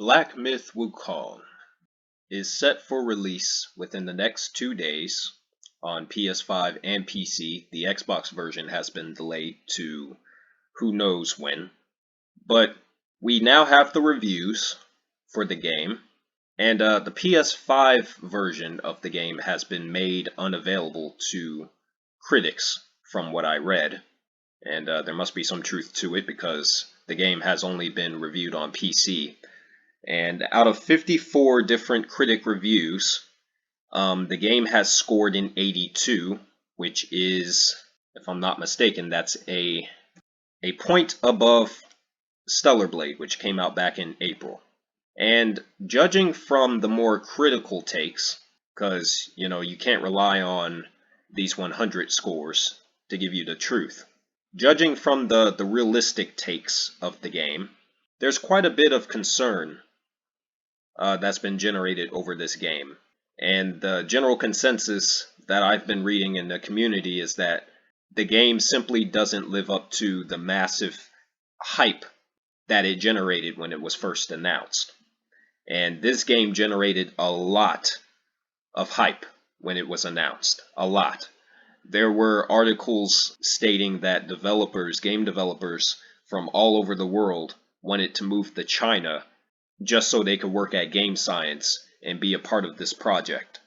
Black Myth Wukong is set for release within the next 2 days on PS5 and PC. The Xbox version has been delayed to who knows when. But we now have the reviews for the game, and the PS5 version of the game has been made unavailable to critics from what I read. And there must be some truth to it because the game has only been reviewed on PC. And out of 54 different critic reviews, the game has scored an 82, which is, if I'm not mistaken, that's a point above Stellar Blade, which came out back in April. And judging from the more critical takes, because, you can't rely on these 100 scores to give you the truth. Judging from the realistic takes of the game, there's quite a bit of concern that's been generated over this game. And the general consensus that I've been reading in the community is that the game simply doesn't live up to the massive hype that it generated when it was first announced. And this game generated a lot of hype when it was announced. A lot. There were articles stating that game developers from all over the world wanted to move to China just so they could work at Game Science and be a part of this project.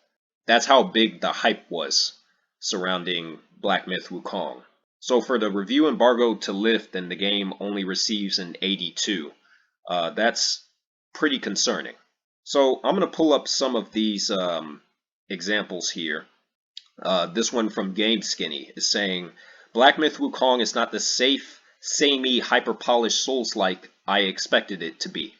That's how big the hype was surrounding Black Myth Wukong. So for the review embargo to lift and the game only receives an 82, that's pretty concerning. So I'm going to pull up some of these examples here. This one from Game Skinny is saying, Black Myth Wukong is not the safe, samey, hyper-polished Souls-like I expected it to be.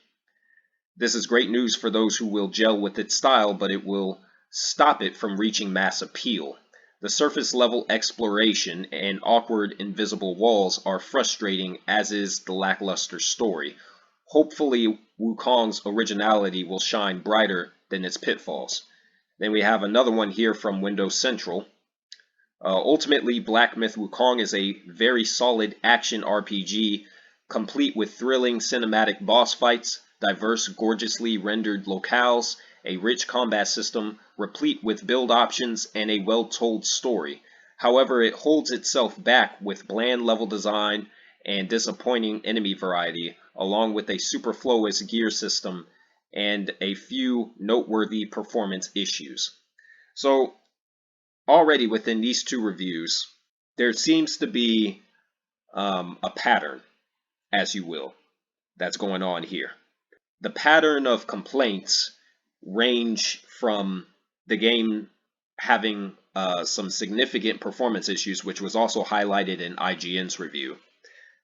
This is great news for those who will gel with its style, but it will stop it from reaching mass appeal. The surface-level exploration and awkward invisible walls are frustrating, as is the lackluster story. Hopefully, Wukong's originality will shine brighter than its pitfalls. Then we have another one here from Windows Central. Ultimately, Black Myth Wukong is a very solid action RPG, complete with thrilling cinematic boss fights, diverse, gorgeously rendered locales, a rich combat system, replete with build options, and a well-told story. However, it holds itself back with bland level design and disappointing enemy variety, along with a superfluous gear system and a few noteworthy performance issues. So, already within these two reviews, there seems to be a pattern, as you will, that's going on here. The pattern of complaints range from the game having some significant performance issues, which was also highlighted in IGN's review,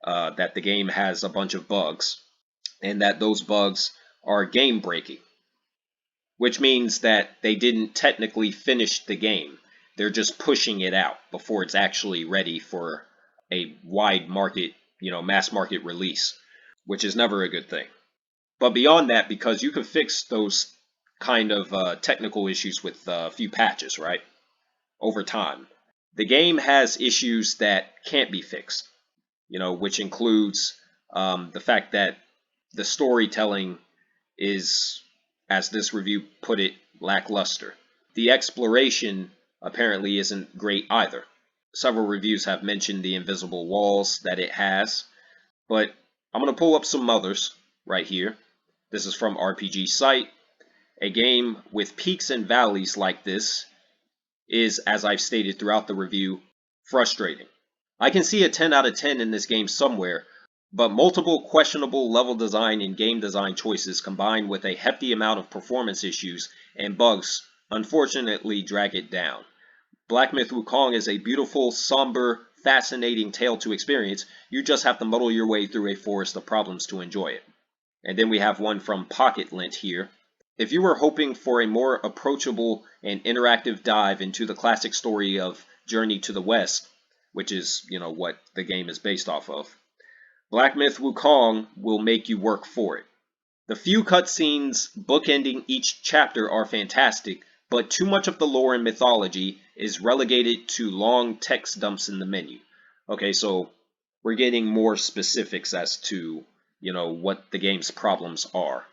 that the game has a bunch of bugs, and that those bugs are game breaking, which means that they didn't technically finish the game. They're just pushing it out before it's actually ready for a wide market, mass market release, which is never a good thing. But beyond that, because you can fix those kind of technical issues with a few patches, right? Over time. The game has issues that can't be fixed, which includes the fact that the storytelling is, as this review put it, lackluster. The exploration apparently isn't great either. Several reviews have mentioned the invisible walls that it has, but I'm going to pull up some others right here. This is from RPG Site. A game with peaks and valleys like this is, as I've stated throughout the review, frustrating. I can see a 10 out of 10 in this game somewhere, but multiple questionable level design and game design choices combined with a hefty amount of performance issues and bugs unfortunately drag it down. Black Myth Wukong is a beautiful, somber, fascinating tale to experience. You just have to muddle your way through a forest of problems to enjoy it. And then we have one from Pocket Lint here. If you were hoping for a more approachable and interactive dive into the classic story of Journey to the West, which is, what the game is based off of, Black Myth Wukong will make you work for it. The few cutscenes bookending each chapter are fantastic, but too much of the lore and mythology is relegated to long text dumps in the menu. Okay, so we're getting more specifics as to, what the game's problems are.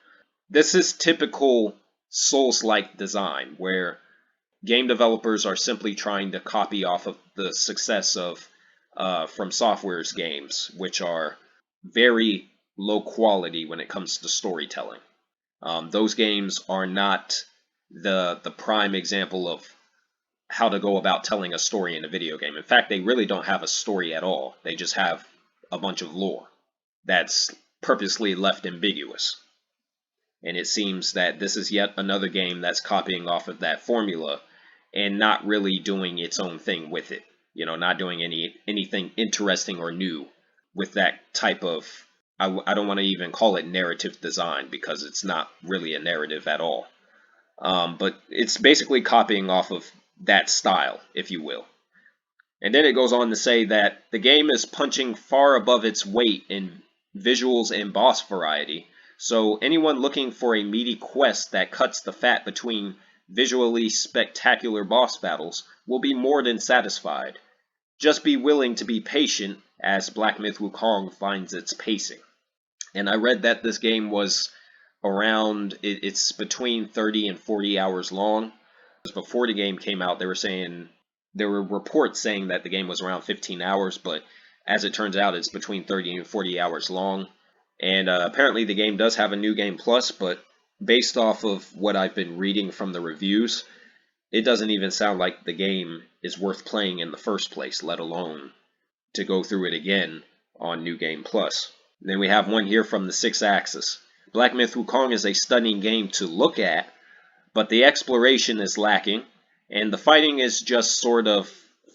This is typical Souls-like design, where game developers are simply trying to copy off of the success of From Software's games, which are very low quality when it comes to storytelling. Those games are not the prime example of how to go about telling a story in a video game. In fact, they really don't have a story at all. They just have a bunch of lore that's purposely left ambiguous. And it seems that this is yet another game that's copying off of that formula and not really doing its own thing with it. You know, not doing anything interesting or new with that type of, I don't want to even call it narrative design, because it's not really a narrative at all. But it's basically copying off of that style, if you will. And then it goes on to say that the game is punching far above its weight in visuals and boss variety, so anyone looking for a meaty quest that cuts the fat between visually spectacular boss battles will be more than satisfied. Just be willing to be patient as Black Myth Wukong finds its pacing. And I read that this game was around, it's between 30 and 40 hours long. Before the game came out, there were reports saying that the game was around 15 hours, but as it turns out, it's between 30 and 40 hours long. And apparently the game does have a New Game Plus, but based off of what I've been reading from the reviews, it doesn't even sound like the game is worth playing in the first place, let alone to go through it again on New Game Plus. And then we have one here from the 6 Axis. Black Myth Wukong is a stunning game to look at, but the exploration is lacking, and the fighting is just sort of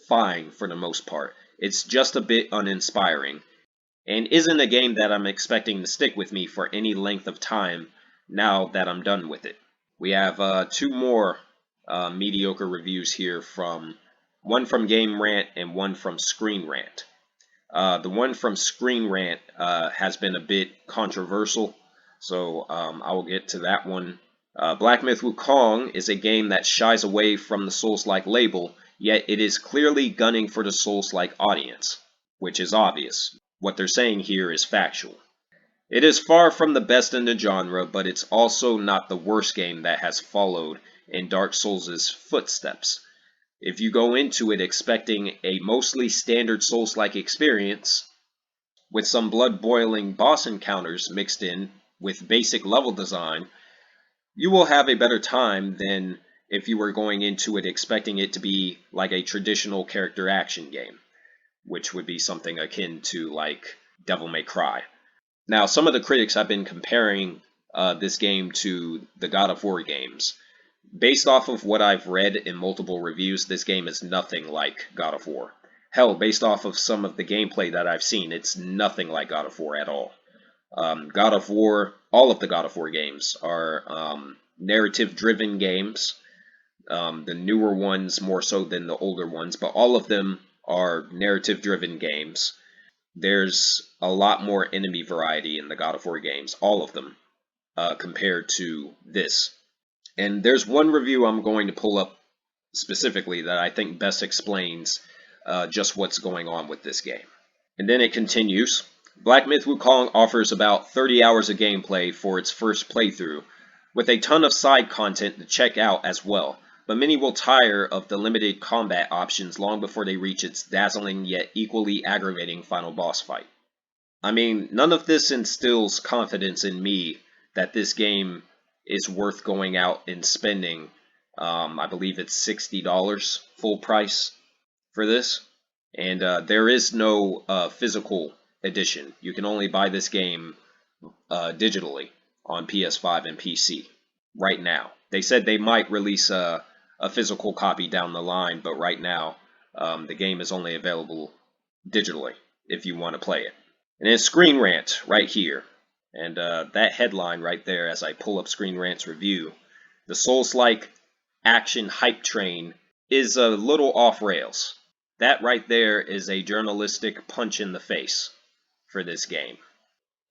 fine for the most part. It's just a bit uninspiring, and isn't a game that I'm expecting to stick with me for any length of time now that I'm done with it. We have 2 more mediocre reviews here, one from Game Rant and one from Screen Rant. The one from Screen Rant has been a bit controversial, so I will get to that one. Black Myth Wukong is a game that shies away from the Souls-like label, yet it is clearly gunning for the Souls-like audience, which is obvious. What they're saying here is factual. It is far from the best in the genre, but it's also not the worst game that has followed in Dark Souls' footsteps. If you go into it expecting a mostly standard Souls-like experience, with some blood-boiling boss encounters mixed in with basic level design, you will have a better time than if you were going into it expecting it to be like a traditional character action game, which would be something akin to like Devil May Cry. Now, some of the critics have been comparing this game to the God of War games. Based off of what I've read in multiple reviews, this game is nothing like God of War. Hell, based off of some of the gameplay that I've seen, it's nothing like God of War at all. God of War, all of the God of War games are narrative-driven games. The newer ones more so than the older ones, but all of them are narrative-driven games. There's a lot more enemy variety in the God of War games, all of them, compared to this. And there's one review I'm going to pull up specifically that I think best explains just what's going on with this game. And then it continues. Black Myth Wukong offers about 30 hours of gameplay for its first playthrough, with a ton of side content to check out as well, but many will tire of the limited combat options long before they reach its dazzling yet equally aggravating final boss fight. I mean, none of this instills confidence in me that this game is worth going out and spending, I believe it's $60 full price for this. And there is no physical edition. You can only buy this game digitally on PS5 and PC right now. They said they might release a physical copy down the line, but right now the game is only available digitally if you want to play it. And then Screen Rant right here. And that headline right there, as I pull up Screen Rant's review, the Souls-like action hype train is a little off rails. That right there is a journalistic punch in the face for this game.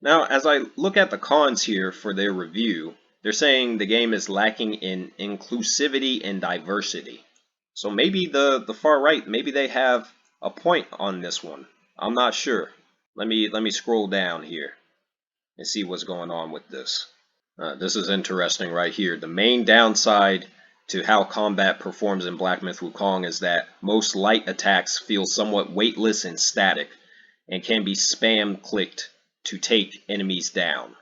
Now, as I look at the cons here for their review, they're saying the game is lacking in inclusivity and diversity. So maybe the far right, maybe they have a point on this one. I'm not sure. Let me scroll down here and see what's going on with this. This is interesting right here. The main downside to how combat performs in Black Myth Wukong is that most light attacks feel somewhat weightless and static, and can be spam clicked to take enemies down.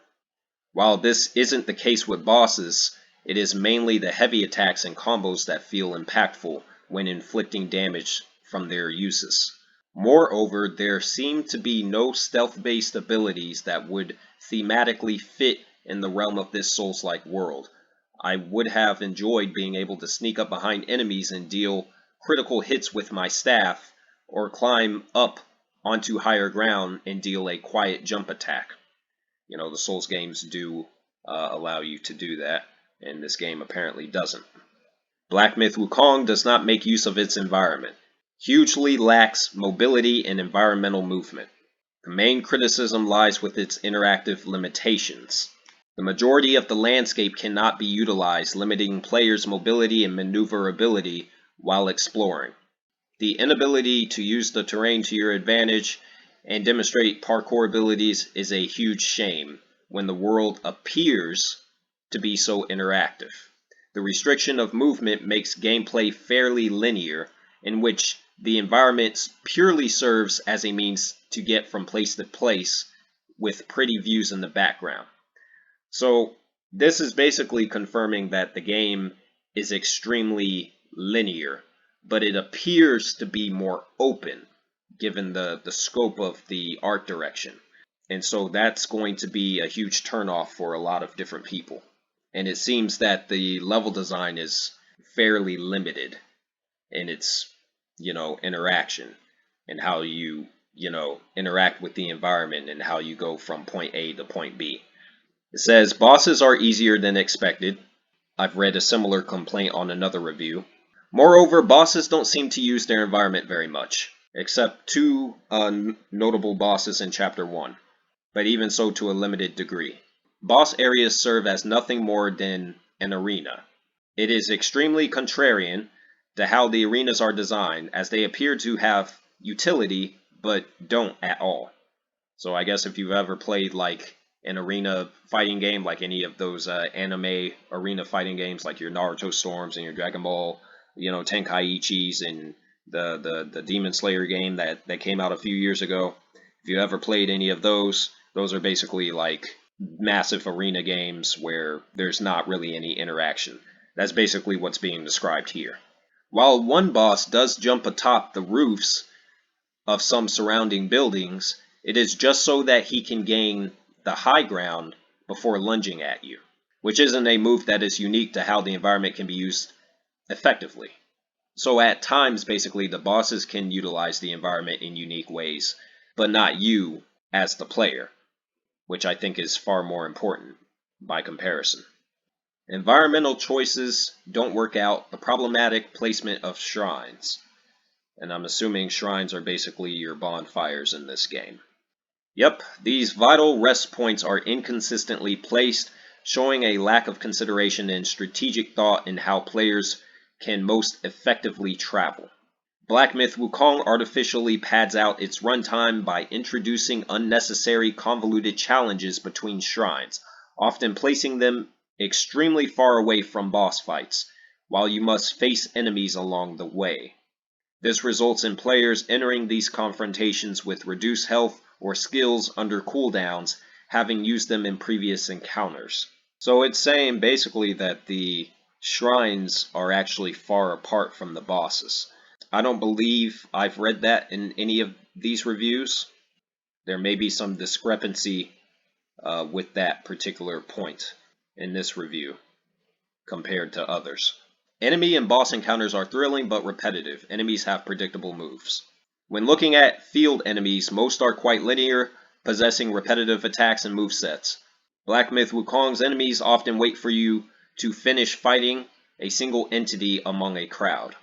While this isn't the case with bosses, it is mainly the heavy attacks and combos that feel impactful when inflicting damage from their uses. Moreover, there seem to be no stealth-based abilities that would thematically fit in the realm of this Souls-like world. I would have enjoyed being able to sneak up behind enemies and deal critical hits with my staff, or climb up onto higher ground and deal a quiet jump attack. You know, the Souls games do allow you to do that, and this game apparently doesn't. Black Myth Wukong does not make use of its environment. Hugely lacks mobility and environmental movement. The main criticism lies with its interactive limitations. The majority of the landscape cannot be utilized, limiting players' mobility and maneuverability while exploring. The inability to use the terrain to your advantage and demonstrate parkour abilities is a huge shame when the world appears to be so interactive. The restriction of movement makes gameplay fairly linear, in which the environment purely serves as a means to get from place to place with pretty views in the background. So this is basically confirming that the game is extremely linear, but it appears to be more open given the scope of the art direction. And so that's going to be a huge turnoff for a lot of different people. And it seems that the level design is fairly limited in its, interaction, and how you, interact with the environment and how you go from point A to point B. It says bosses are easier than expected. I've read a similar complaint on another review. Moreover, bosses don't seem to use their environment very much, except two notable bosses in Chapter 1, but even so to a limited degree. Boss areas serve as nothing more than an arena. It is extremely contrarian to how the arenas are designed, as they appear to have utility, but don't at all. So I guess if you've ever played like an arena fighting game, like any of those anime arena fighting games, like your Naruto Storms and your Dragon Ball, Tenkaichis and the Demon Slayer game that came out a few years ago. If you ever played any of those are basically like massive arena games where there's not really any interaction. That's basically what's being described here. While one boss does jump atop the roofs of some surrounding buildings, it is just so that he can gain the high ground before lunging at you, which isn't a move that is unique to how the environment can be used effectively. So at times, basically, the bosses can utilize the environment in unique ways, but not you as the player, which I think is far more important by comparison. Environmental choices don't work out. The problematic placement of shrines. And I'm assuming shrines are basically your bonfires in this game. Yep, these vital rest points are inconsistently placed, showing a lack of consideration and strategic thought in how players can most effectively travel. Black Myth Wukong artificially pads out its runtime by introducing unnecessary convoluted challenges between shrines, often placing them extremely far away from boss fights, while you must face enemies along the way. This results in players entering these confrontations with reduced health or skills under cooldowns, having used them in previous encounters. So it's saying basically that the shrines are actually far apart from the bosses. I don't believe I've read that in any of these reviews. There may be some discrepancy with that particular point in this review compared to others. Enemy and boss encounters are thrilling but repetitive. Enemies have predictable moves. When looking at field enemies, most are quite linear, possessing repetitive attacks and movesets. Black Myth Wukong's enemies often wait for you to finish fighting a single entity among a crowd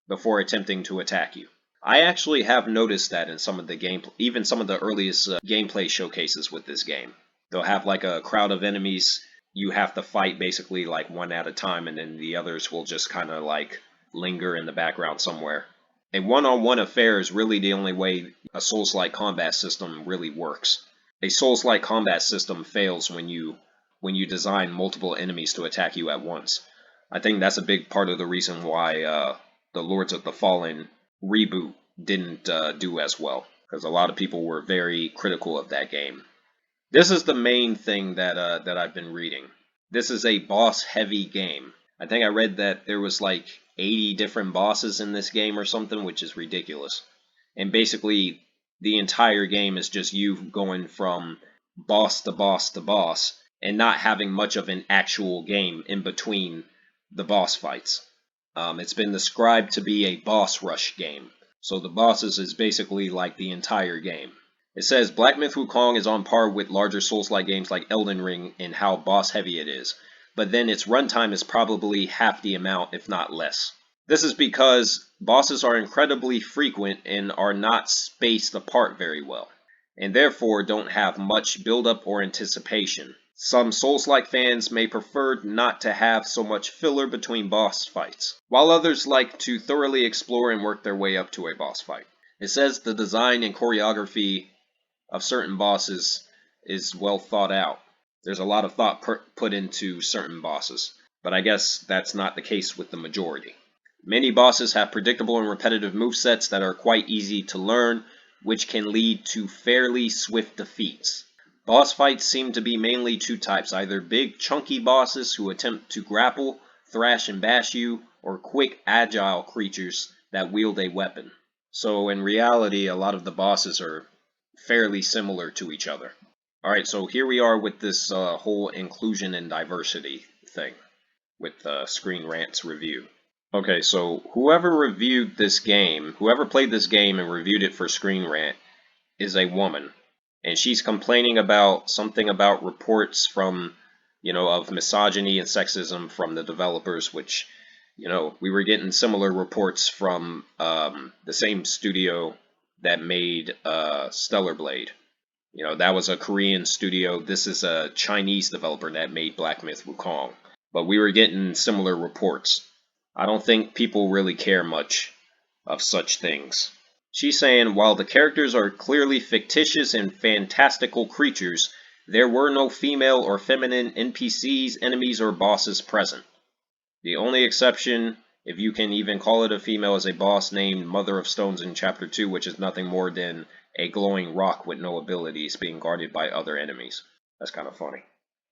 before attempting to attack you. I actually have noticed that in some of the gameplay, even some of the earliest gameplay showcases with this game. They'll have like a crowd of enemies. You have to fight basically like one at a time, and then the others will just kind of like linger in the background somewhere. A one-on-one affair is really the only way a Souls-like combat system really works. A Souls-like combat system fails when you when you design multiple enemies to attack you at once. I think that's a big part of the reason why the Lords of the Fallen reboot didn't do as well, because a lot of people were very critical of that game. This is the main thing that I've been reading. This is a boss-heavy game. I think I read that there was like 80 different bosses in this game or something, which is ridiculous. And basically, the entire game is just you going from boss to boss to boss, and not having much of an actual game in between the boss fights. It's been described to be a boss rush game. So the bosses is basically like the entire game. It says Black Myth Wukong is on par with larger Souls-like games like Elden Ring in how boss-heavy it is, but then its runtime is probably half the amount, if not less. This is because bosses are incredibly frequent and are not spaced apart very well, and therefore don't have much build-up or anticipation. Some Souls-like fans may prefer not to have so much filler between boss fights, while others like to thoroughly explore and work their way up to a boss fight. It says the design and choreography of certain bosses is well thought out. There's a lot of thought put into certain bosses, but I guess that's not the case with the majority. Many bosses have predictable and repetitive movesets that are quite easy to learn, which can lead to fairly swift defeats. Boss fights seem to be mainly two types, either big chunky bosses who attempt to grapple, thrash and bash you, or quick agile creatures that wield a weapon. So in reality, a lot of the bosses are fairly similar to each other. Alright, so here we are with this whole inclusion and diversity thing with Screen Rant's review. Okay, so whoever reviewed this game, whoever played this game and reviewed it for Screen Rant is a woman. And she's complaining about something about reports from, of misogyny and sexism from the developers, which, we were getting similar reports from the same studio that made Stellar Blade. That was a Korean studio. This is a Chinese developer that made Black Myth Wukong. But we were getting similar reports. I don't think people really care much of such things. She's saying, while the characters are clearly fictitious and fantastical creatures, there were no female or feminine NPCs, enemies, or bosses present. The only exception, if you can even call it a female, is a boss named Mother of Stones in Chapter 2, which is nothing more than a glowing rock with no abilities being guarded by other enemies. That's kind of funny.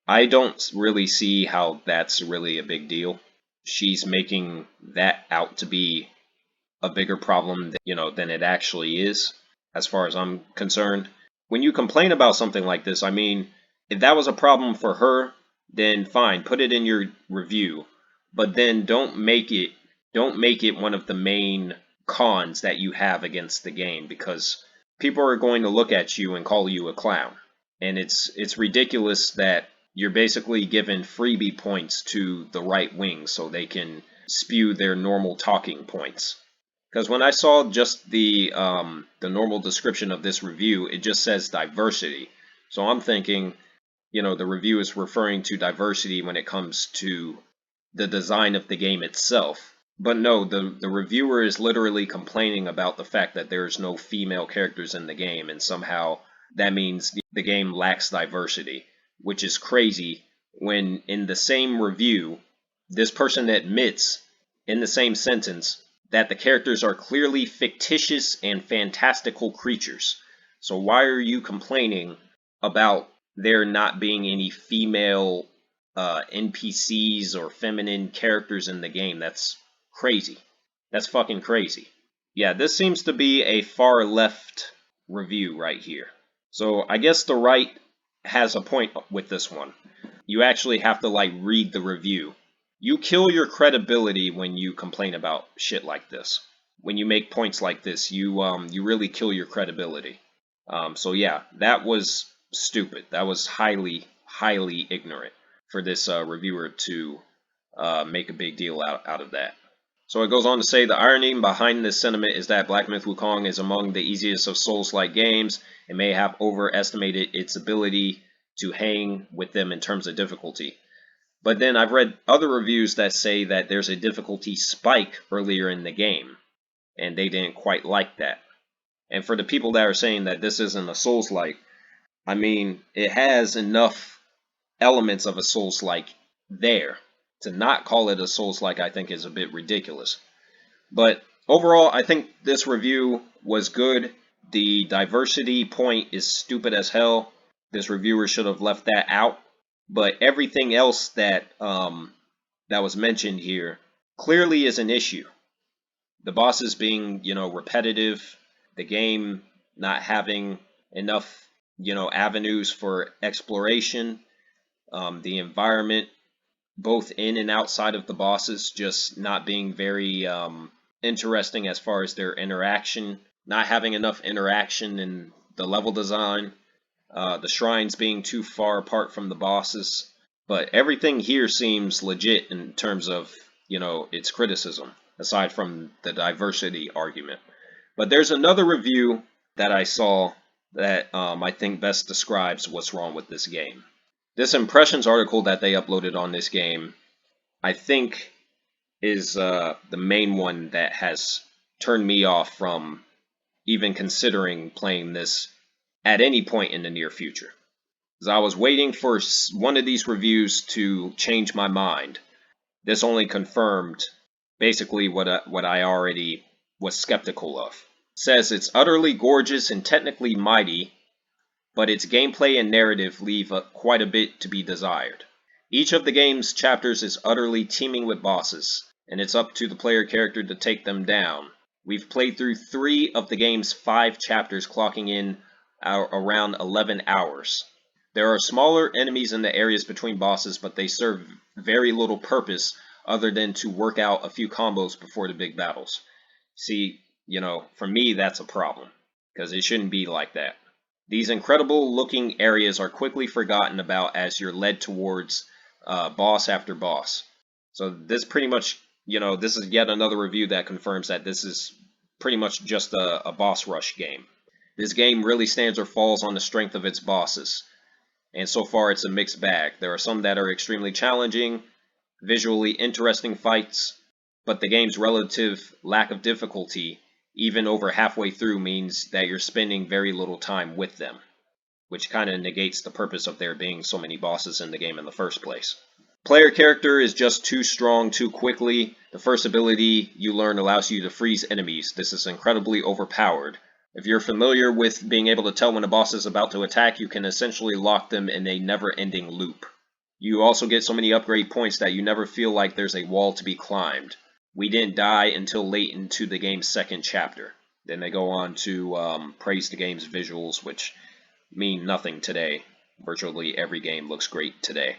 I don't really see how that's really a big deal. She's making that out to be a bigger problem, than it actually is, as far as I'm concerned. When you complain about something like this, I mean, if that was a problem for her, then fine, put it in your review. But then don't make it one of the main cons that you have against the game, because people are going to look at you and call you a clown. And it's ridiculous that you're basically given freebie points to the right wing so they can spew their normal talking points. Because when I saw just the normal description of this review, it just says diversity. So I'm thinking, the review is referring to diversity when it comes to the design of the game itself. But no, the reviewer is literally complaining about the fact that there's no female characters in the game, and somehow that means the game lacks diversity, which is crazy when in the same review, this person admits in the same sentence that the characters are clearly fictitious and fantastical creatures. So why are you complaining about there not being any female NPCs or feminine characters in the game? That's crazy. That's fucking crazy. Yeah, this seems to be a far left review right here. So I guess the right has a point with this one. You actually have to read the review. You kill your credibility when you complain about shit like this. When you make points like this, you really kill your credibility. So yeah, that was stupid. That was highly, highly ignorant for this reviewer to make a big deal out of that. So it goes on to say, the irony behind this sentiment is that Black Myth Wukong is among the easiest of Souls-like games and may have overestimated its ability to hang with them in terms of difficulty. But then I've read other reviews that say that there's a difficulty spike earlier in the game, and they didn't quite like that. And for the people that are saying that this isn't a Souls-like, I mean, it has enough elements of a Souls-like there. To not call it a Souls-like, I think, is a bit ridiculous. But overall, I think this review was good. The diversity point is stupid as hell. This reviewer should have left that out. But everything else that that was mentioned here clearly is an issue. The bosses being, repetitive, the game not having enough, avenues for exploration, the environment, both in and outside of the bosses, just not being very interesting as far as their interaction, not having enough interaction in the level design, the shrines being too far apart from the bosses. But everything here seems legit in terms of, its criticism, aside from the diversity argument. But there's another review that I saw that I think best describes what's wrong with this game. This impressions article that they uploaded on this game, I think, is the main one that has turned me off from even considering playing this at any point in the near future. Because I was waiting for one of these reviews to change my mind. This only confirmed basically what I already was skeptical of. It says it's utterly gorgeous and technically mighty, but its gameplay and narrative leave quite a bit to be desired. Each of the game's chapters is utterly teeming with bosses, and it's up to the player character to take them down. We've played through 3 of the game's 5 chapters, clocking in around 11 hours. There are smaller enemies in the areas between bosses, but they serve very little purpose other than to work out a few combos before the big battles. See, for me that's a problem, because it shouldn't be like that. These incredible looking areas are quickly forgotten about as you're led towards boss after boss. So this pretty much, this is yet another review that confirms that this is pretty much just a boss rush game. This game really stands or falls on the strength of its bosses. And so far it's a mixed bag. There are some that are extremely challenging, visually interesting fights, but the game's relative lack of difficulty, even over halfway through, means that you're spending very little time with them, which kind of negates the purpose of there being so many bosses in the game in the first place. Player character is just too strong too quickly. The first ability you learn allows you to freeze enemies. This is incredibly overpowered. If you're familiar with being able to tell when a boss is about to attack, you can essentially lock them in a never-ending loop. You also get so many upgrade points that you never feel like there's a wall to be climbed. We didn't die until late into the game's second chapter. Then they go on to praise the game's visuals, which mean nothing today. Virtually every game looks great today.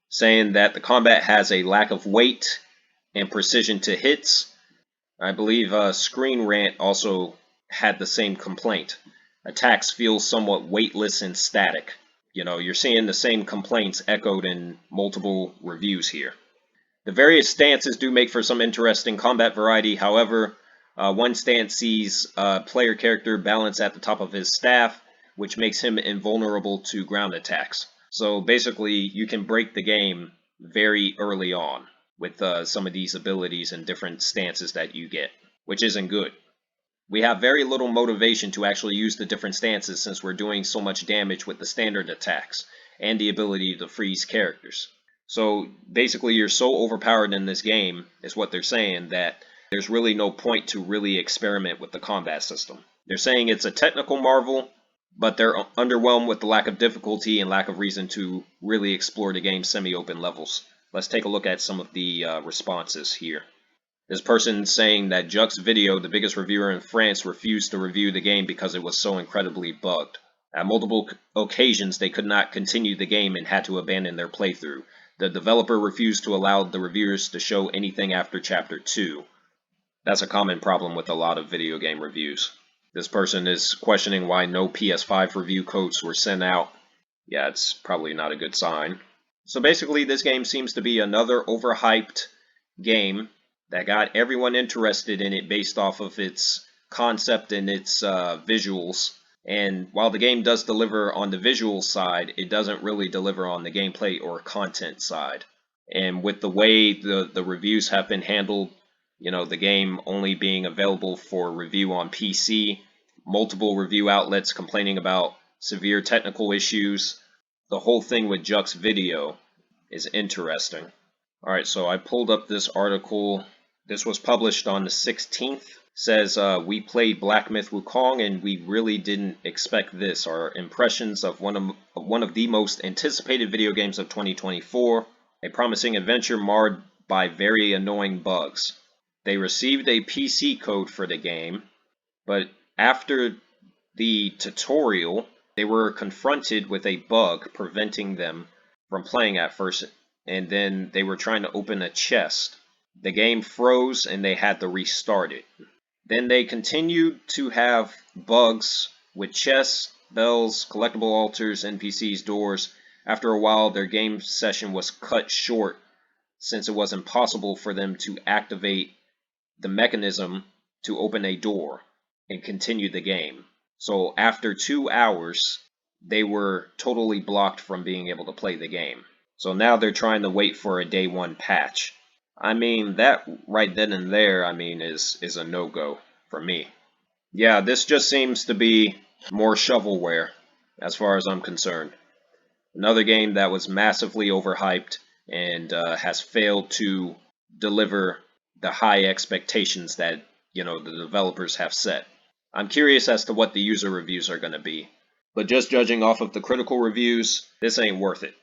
Saying that the combat has a lack of weight and precision to hits. I believe Screen Rant also had the same complaint. Attacks feel somewhat weightless and static. You're seeing the same complaints echoed in multiple reviews here. The various stances do make for some interesting combat variety. However, one stance sees a player character balance at the top of his staff, which makes him invulnerable to ground attacks. So basically, you can break the game very early on with some of these abilities and different stances that you get, which isn't good. We have very little motivation to actually use the different stances since we're doing so much damage with the standard attacks and the ability to freeze characters. So basically you're so overpowered in this game, is what they're saying, that there's really no point to really experiment with the combat system. They're saying it's a technical marvel, but they're underwhelmed with the lack of difficulty and lack of reason to really explore the game's semi-open levels. Let's take a look at some of the responses here. This person saying that Jux Video, the biggest reviewer in France, refused to review the game because it was so incredibly bugged. At multiple occasions, they could not continue the game and had to abandon their playthrough. The developer refused to allow the reviewers to show anything after Chapter 2. That's a common problem with a lot of video game reviews. This person is questioning why no PS5 review codes were sent out. Yeah, it's probably not a good sign. So basically, this game seems to be another overhyped game that got everyone interested in it based off of its concept and its visuals. And while the game does deliver on the visual side, it doesn't really deliver on the gameplay or content side. And with the way the reviews have been handled, the game only being available for review on PC, multiple review outlets complaining about severe technical issues, the whole thing with Jux's video is interesting. Alright, so I pulled up this article. This was published on the 16th. Says, we played Black Myth Wukong and we really didn't expect this. Our impressions of one of the most anticipated video games of 2024. A promising adventure marred by very annoying bugs. They received a PC code for the game, but after the tutorial, they were confronted with a bug preventing them from playing at first, and then they were trying to open a chest. The game froze and they had to restart it. Then they continued to have bugs with chests, bells, collectible altars, NPCs, doors. After a while, their game session was cut short since it was impossible for them to activate the mechanism to open a door and continue the game. So after 2 hours, they were totally blocked from being able to play the game. So now they're trying to wait for a day one patch. I mean, that right then and there, is a no-go for me. Yeah, this just seems to be more shovelware, as far as I'm concerned. Another game that was massively overhyped and has failed to deliver the high expectations that, the developers have set. I'm curious as to what the user reviews are going to be. But just judging off of the critical reviews, this ain't worth it.